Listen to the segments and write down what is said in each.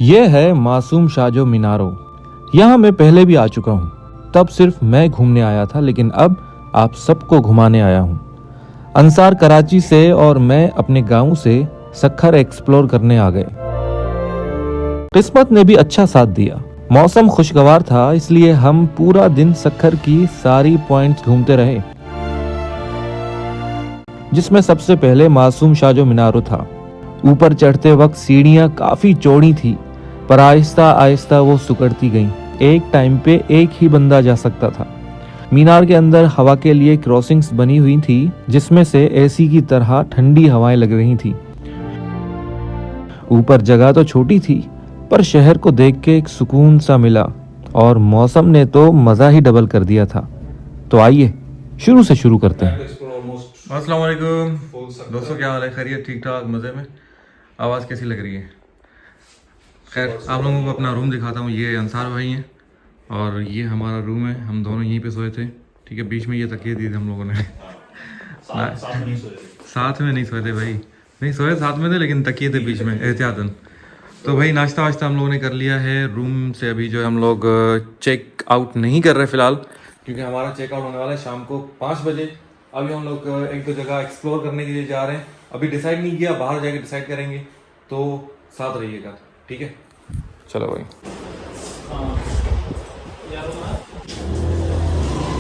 ये है मासूम शाजो मीनारो। यहाँ मैं पहले भी आ चुका हूँ, तब सिर्फ मैं घूमने आया था, लेकिन अब आप सबको घुमाने आया हूँ। अंसार कराची से और मैं अपने गांव से सक्खर एक्सप्लोर करने आ गए। किस्मत ने भी अच्छा साथ दिया, मौसम खुशगवार था, इसलिए हम पूरा दिन सक्खर की सारी पॉइंट्स घूमते रहे, जिसमें सबसे पहले मासूम शाजो मीनारो था। ऊपर चढ़ते वक्त सीढ़ियां काफी चौड़ी थी, पर आहिस्ता आहिस्ता वो सुकड़ती गईं। एक टाइम पे एक ही बंदा जा सकता था। मीनार के अंदर हवा के लिए क्रॉसिंग्स बनी हुई थी, जिसमें से एसी की तरह ठंडी हवाएं लग रही थी। ऊपर जगह तो छोटी थी, पर शहर को देख के एक सुकून सा मिला, और मौसम ने तो मजा ही डबल कर दिया था। तो आइए शुरू से शुरू करते हैं। अस्सलाम वालेकुम दोस्तों, क्या हाल है? खैरियत? ठीक ठाक, मज़े में? आवाज़ कैसी लग रही है? खैर, आप लोगों को अपना रूम दिखाता हूँ। ये अंसार भाई हैं और ये हमारा रूम है। हम दोनों यहीं पे सोए थे, ठीक है। बीच में ये तकिए दिए थे हम लोगों ने। साथ में नहीं सोए थे भाई, नहीं सोए साथ में थे, लेकिन तकिए थे बीच में एहतियातन। तो भाई नाश्ता वाश्ता हम लोगों ने कर लिया है। रूम से अभी जो है हम लोग चेक आउट नहीं कर रहे फ़िलहाल, क्योंकि हमारा चेकआउट होने वाला है शाम को 5 बजे। अभी हम लोग एक दो जगह एक्सप्लोर करने के लिए जा रहे हैं। अभी डिसाइड नहीं किया, बाहर जाके डिसाइड करेंगे, तो साथ रहिएगा, ठीक है? चलो भाई।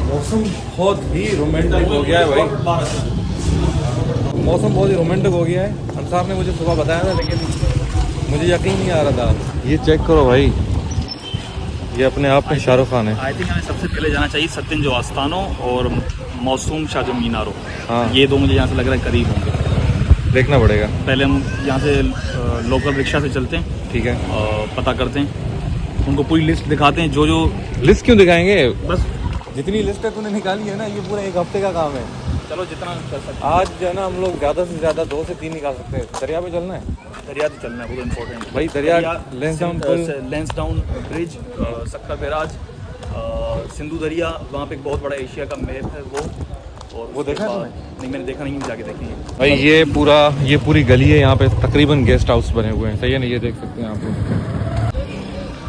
मौसम बहुत ही रोमांटिक हो गया है भाई, मौसम बहुत ही रोमांटिक हो गया है। अंसार ने मुझे सुबह बताया था, लेकिन मुझे यकीन नहीं आ रहा था। ये चेक करो भाई, ये अपने आप में शाहरुख खान है। आई थिंक हमें सबसे पहले जाना चाहिए सत्यन जो आस्थानो और मासूम शाजो मीनारो। हाँ, ये दो मुझे यहाँ से लग रहा है करीब होंगे। देखना पड़ेगा। पहले हम यहाँ से लोकल रिक्शा से चलते हैं, ठीक है। पता करते हैं, उनको पूरी लिस्ट दिखाते हैं। जो जो लिस्ट क्यों दिखाएंगे? बस जितनी लिस्ट है तूने निकाली है ना, ये पूरा एक हफ्ते का काम है। चलो जितना कर सकते आज जो है ना, हम लोग ज़्यादा से ज़्यादा 2 से 3 निकाल सकते हैं। दरिया पे चलना है, दरिया से चलना है, वो तो इम्पोर्टेंट है भाई। दरिया Lansdowne bridge, Sukkur barrage, Sindhu दरिया, वहाँ पे एक बहुत बड़ा एशिया का मैप है वो। और वो देखा है? नहीं, मैंने देखा नहीं, जाके देखेंगे भाई। ये पूरी गली है, यहाँ पे तकरीबन गेस्ट हाउस बने हुए हैं, सही है ना? ये देख सकते हैं आप लोग।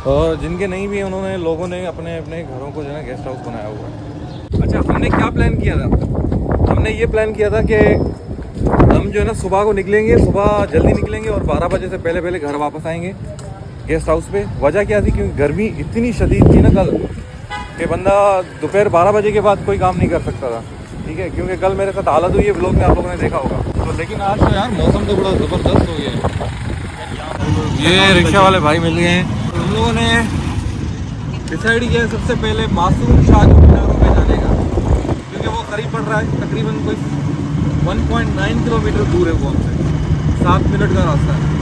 और जिनके नहीं भी, उन्होंने लोगों ने अपने अपने घरों को जो है गेस्ट हाउस बनाया हुआ है। अच्छा, हमने क्या प्लान किया था? हमने ये प्लान किया था कि हम जो है ना सुबह को निकलेंगे, सुबह जल्दी निकलेंगे और 12 बजे से पहले पहले घर वापस आएंगे गेस्ट हाउस पे। वजह क्या थी? क्योंकि गर्मी इतनी शदीद थी ना कल, कि बंदा दोपहर 12 बजे के बाद कोई काम नहीं कर सकता था, ठीक है? क्योंकि कल मेरे साथ हालत हुई है, व्लॉग में आप लोगों ने देखा होगा। तो लेकिन आज तो यार मौसम तो बड़ा ज़बरदस्त हो गया है। ये रिक्शा वाले भाई मिल गए हैं। हम लोगों ने डिसाइड किया सबसे पहले मासूम शाजो मीनारो पे जाने का, क्योंकि वो करीब पड़ रहा है, तकरीबन कोई 1.9 किलोमीटर दूर है वो हमसे। 7 मिनट का रास्ता है।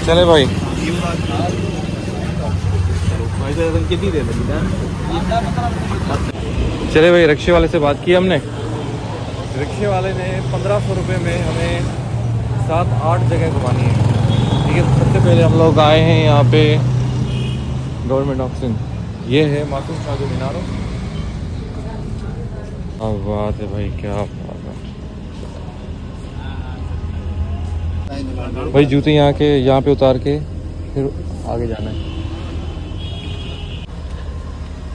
चले भाई। चले भाई, रिक्शे वाले से बात की हमने। रिक्शे वाले ने 1500 रुपये में हमें 7-8 जगह घुमानी है, ठीक है? तो सबसे पहले हम लोग आए हैं यहाँ पे गवर्नमेंट ऑक्सीजन। ये है मासूम शाजो मीनारो। अब बात है भाई, क्या बात है भाई। जूते यहाँ पे उतार के फिर आगे जाना है।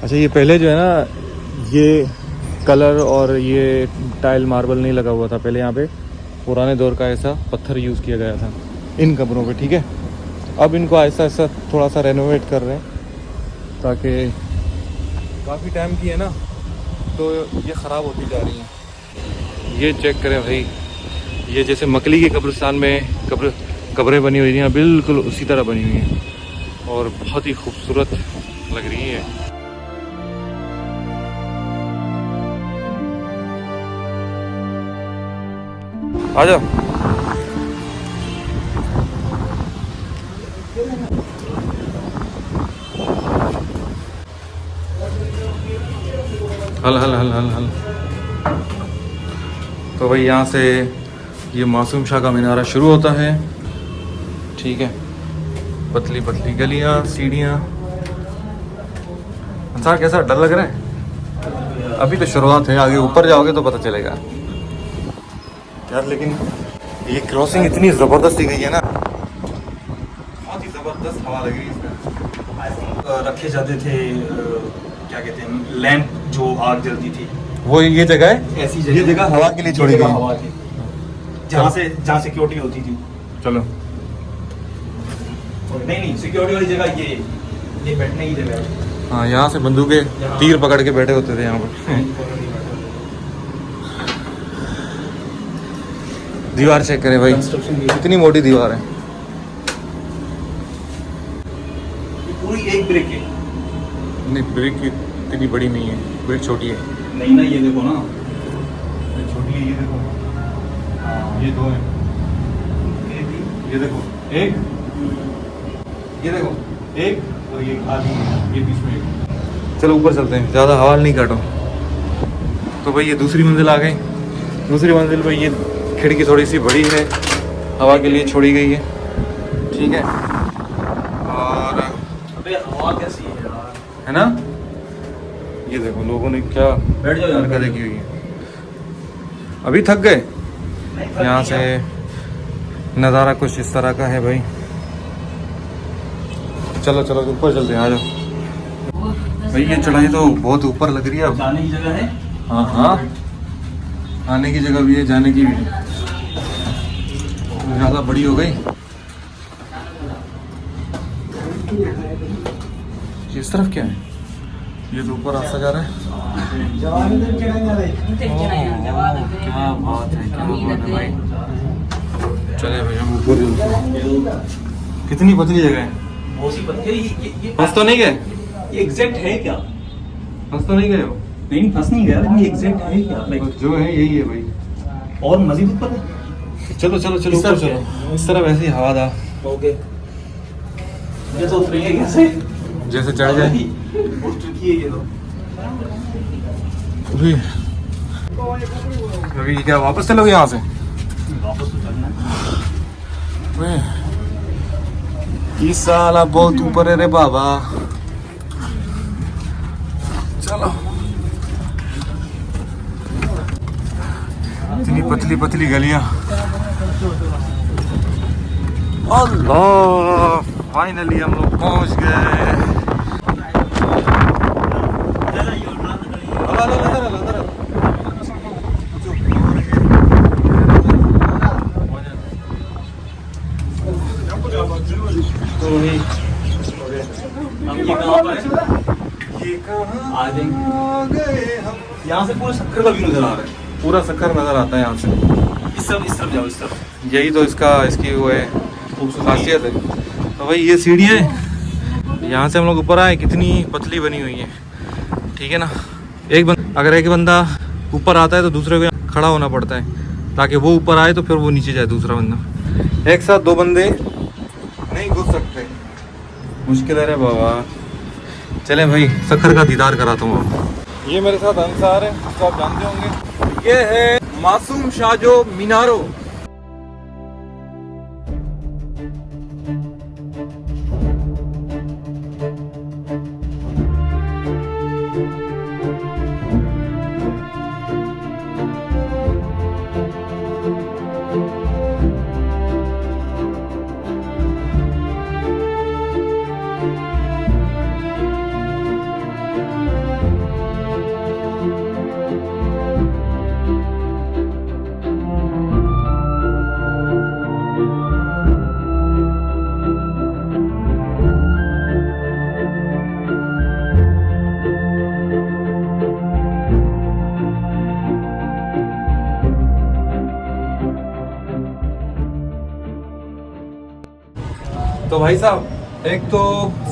अच्छा, ये पहले जो है ना, ये कलर और ये टाइल मार्बल नहीं लगा हुआ था पहले। यहाँ पे पुराने दौर का ऐसा पत्थर यूज़ किया गया था इन कब्रों पे, ठीक है? अब इनको ऐसा ऐसा थोड़ा सा रेनोवेट कर रहे हैं, ताकि काफ़ी टाइम की है ना, तो ये ख़राब होती जा रही हैं। ये चेक करें भाई, ये जैसे मकली के कब्रिस्तान में कब्रें बनी हुई थी, बिल्कुल उसी तरह बनी हुई हैं, और बहुत ही खूबसूरत लग रही है। आजा। हल हल हल हल हल। तो भाई यहाँ से ये मासूम शाह का मीनारा शुरू होता है। ठीक है, पतली पतली गलियाँ, सीढ़ियाँ। अंसार कैसा डर लग रहा है? अभी तो शुरुआत है, आगे ऊपर जाओगे तो पता चलेगा यार। लेकिन ये क्रॉसिंग इतनी ज़बरदस्त दी गई है ना, बहुत ही ज़बरदस्त हवा लग रही है इसमें। रखे जाते थे क्या कहते हैं, लैंप जो आग जलती थी, वो ये जगह है, ऐसी ये जगह हवा के लिए छोड़ी गई है। हवा थी, जहाँ सिक्योरिटी होती थी। चलो। नहीं, सिक्योरिटी वाली जगह ये बैठने की जगह है। हाँ, यहाँ से बंदूकें तीर पकड़ के बैठे होते थे यहाँ पर। दीवार चेक करें भाई, कितनी मोटी दीवार है। पूरी एक ब्रिक है। नहीं, ब्रिक इतनी बड़ी नहीं है, ब्रिक छोटी है। नहीं ना, ये देखो ना, छोटी है, ये देखो। ये दो है, ये देखो एक, ये देखो एक, और ये आधी है, ये बीच में एक। चलो ऊपर चलते हैं, ज़्यादा हवा नहीं काटो। तो भाई ये दूसरी मंजिल आ गई। दूसरी मंजिल भाई ये खिड़की थोड़ी सी बड़ी है, हवा के लिए छोड़ी गई है। ठीक है, और अबे हवा कैसी है यार, है ना। ये देखो लोगों ने क्या बैठ जाओ यार, हरकतें की हुई है। अभी थक गए। यहाँ से नज़ारा कुछ इस तरह का है भाई। चलो चलो ऊपर चलते हैं, आ जाओ भाई। ये चढ़ाई तो बहुत ऊपर लग रही है अब। जाने की जगह है। हाँ हाँ, आने की जगह भी है, जाने की भी है। ज़्यादा बड़ी हो गई। इस तरफ क्या है? ये तो ऊपर रास्ता जा रहा है। क्या बात है, क्या बात है भाई। चले भाई हम ऊपर चलते हैं। कितनी पतली जगह है। बहुत सी पत्थर, ये फंस तो नहीं गए? ये एग्जैक्ट है क्या? फंस तो नहीं गए हो? नहीं, फंस नहीं गया, लेकिन ये एग्जैक्ट है क्या? बस जो है यही है भाई। और मजीद ऊपर है। चलो चलो चलो इस ऊपर तरफ चलो। इस तरफ ऐसी हवादार, ओके, ये तो उतरेंगे कैसे? जैसे चढ़ जाए। बहुत tricky है ये तो। अभी क्या वापस चलोगे यहाँ से? वापस तो चलना है। इस साला बहुत ऊपर है रे बाबा। चलो, इतनी पतली पतली गलियां। अल्लाह, फाइनली हम लोग पहुंच गए। तो वही हम ये कहाँ पर है? ये कहाँ आ जाएंगे। गए हम। यहाँ से पूरा सक्कर का व्यू नजर आ रहा है। पूरा सक्कर नजर आता है यहाँ से। इस तरफ जाओ, इस तरफ। यही तो इसकी वो है खासियत है। तो भाई ये सीढ़ियाँ हैं, यहाँ से हम लोग ऊपर आए, कितनी पतली बनी हुई है। ठीक है ना। अगर एक बंदा ऊपर आता है तो दूसरे को खड़ा होना पड़ता है, ताकि वो ऊपर आए तो फिर वो नीचे जाए दूसरा बंदा। एक साथ दो बंदे नहीं घुस सकते, मुश्किल है रे बाबा। चलें भाई, सक्कर का दीदार कराता हूँ आपको। ये मेरे साथ अंसार है, इसको आप जानते होंगे। ये है मासूम शाह जो मीनारो। तो भाई साहब, एक तो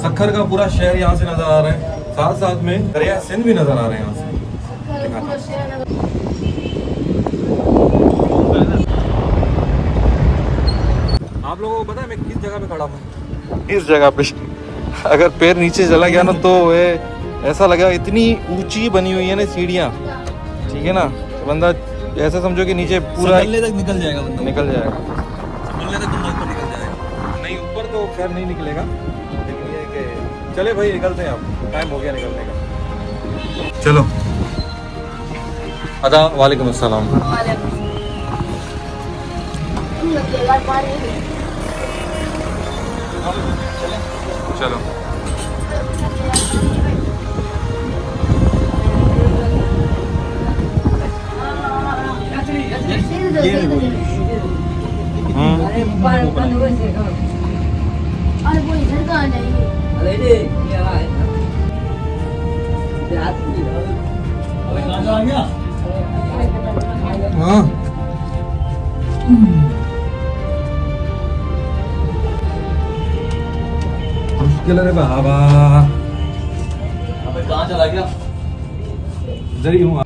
सक्खर का पूरा शहर यहाँ से नजर आ रहा है, साथ साथ में दरिया सिंध भी नजर आ रहे हैं यहाँ से। आप आप लोगों को पता है मैं किस जगह पे खड़ा हूँ? इस जगह पे। अगर पैर नीचे चला गया ना तो वे ऐसा लगा, इतनी ऊंची बनी हुई है ना सीढ़ियाँ, ठीक है ना, तो बंदा ऐसा समझो कि नीचे पूरा संभलने तक निकल जाएगा बंदा, निकल जाएगा। संभलने तक बंदा ऊपर निकल जाएगा। नहीं ऊपर तो खैर नहीं निकलेगा, लेकिन ये कि चले भाई निकलते हैं, अब टाइम हो गया निकलने का। चलो अदा वालेकुम अस्सलाम। चलो अरे वो इधर कहाँ जाएंगे? हाँ मुश्किल है रे बाबा, अबे कहाँ चला गया? इधर ही हूँ।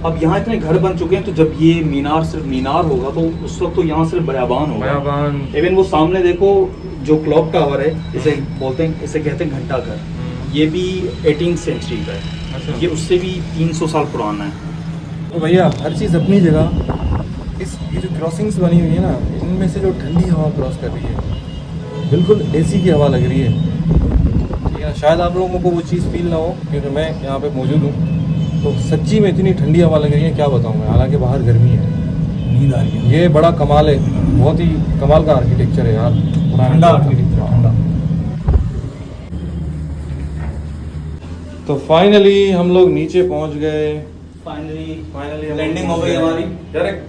अब यहाँ इतने घर बन चुके हैं, तो जब ये मीनार सिर्फ मीनार होगा तो उस वक्त तो यहाँ सिर्फ बयाबान होगा। बयाबान। इवन वो सामने देखो जो क्लॉक टावर है, इसे बोलते हैं, इसे कहते हैं घंटा घर, ये भी 18th सेंचुरी का है। अच्छा। ये उससे भी 300 साल पुराना है। तो भैया हर चीज़ अपनी जगह। ये जो क्रॉसिंग्स बनी हुई है ना, इनमें से जो ठंडी हवा क्रॉस कर रही है, बिल्कुल एसी की हवा लग रही है, ठीक है ना। शायद आप लोगों को वो चीज़ फील ना हो क्योंकि मैं यहाँ पे मौजूद हूँ, तो सच्ची में इतनी ठंडी हवा लग रही है क्या बताऊँ मैं, हालांकि बाहर गर्मी है, नींद आ रही है। ये बड़ा कमाल है, बहुत ही कमाल का आर्किटेक्चर है यार, ठंडा आर्किटेक्चर, ठंडा। तो फाइनली हम लोग नीचे पहुंच गए। फाइनली लैंडिंग हो गई हमारी। यार एक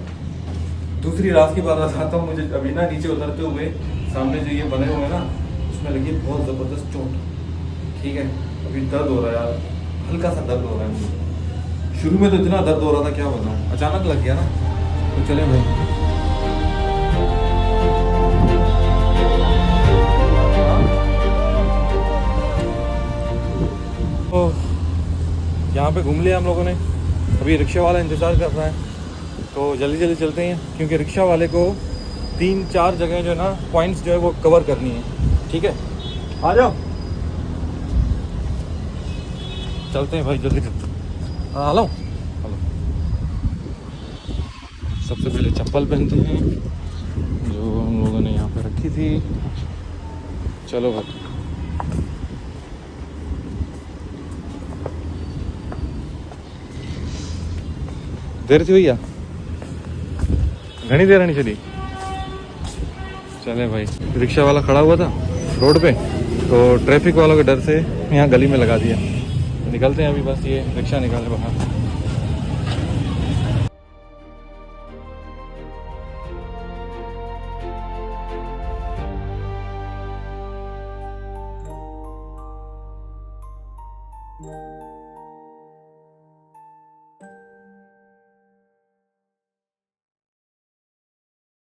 दूसरी रात की बात बताता हूँ, मुझे अभी ना नीचे उतरते हुए सामने जो ये बने हुए हैं ना, उसमें लगी बहुत ज़बरदस्त चोट, ठीक है। अभी दर्द हो रहा है यार, हल्का सा दर्द हो रहा है मुझे। शुरू में तो इतना दर्द हो रहा था क्या बताऊँ, अचानक लग गया ना। तो चले भाई, यहाँ पे घूम लिया हम लोगों ने। अभी रिक्शा वाला इंतज़ार कर रहा है, तो जल्दी जल्दी चलते हैं क्योंकि रिक्शा वाले को 3-4 जगह जो है ना पॉइंट्स जो है वो कवर करनी है, ठीक है। आ जाओ, चलते हैं भाई जल्दी जल्दी। हाँ हेलो हेलो। सबसे पहले चप्पल पहनते हैं जो हम लोगों ने यहाँ पे रखी थी। चलो भाई, देर थी भैया, घनी देर नहीं चली। चले भाई, रिक्शा वाला खड़ा हुआ था रोड पे, तो ट्रैफिक वालों के डर से यहाँ गली में लगा दिया। निकलते हैं अभी, बस ये रिक्शा निकाले बाहर।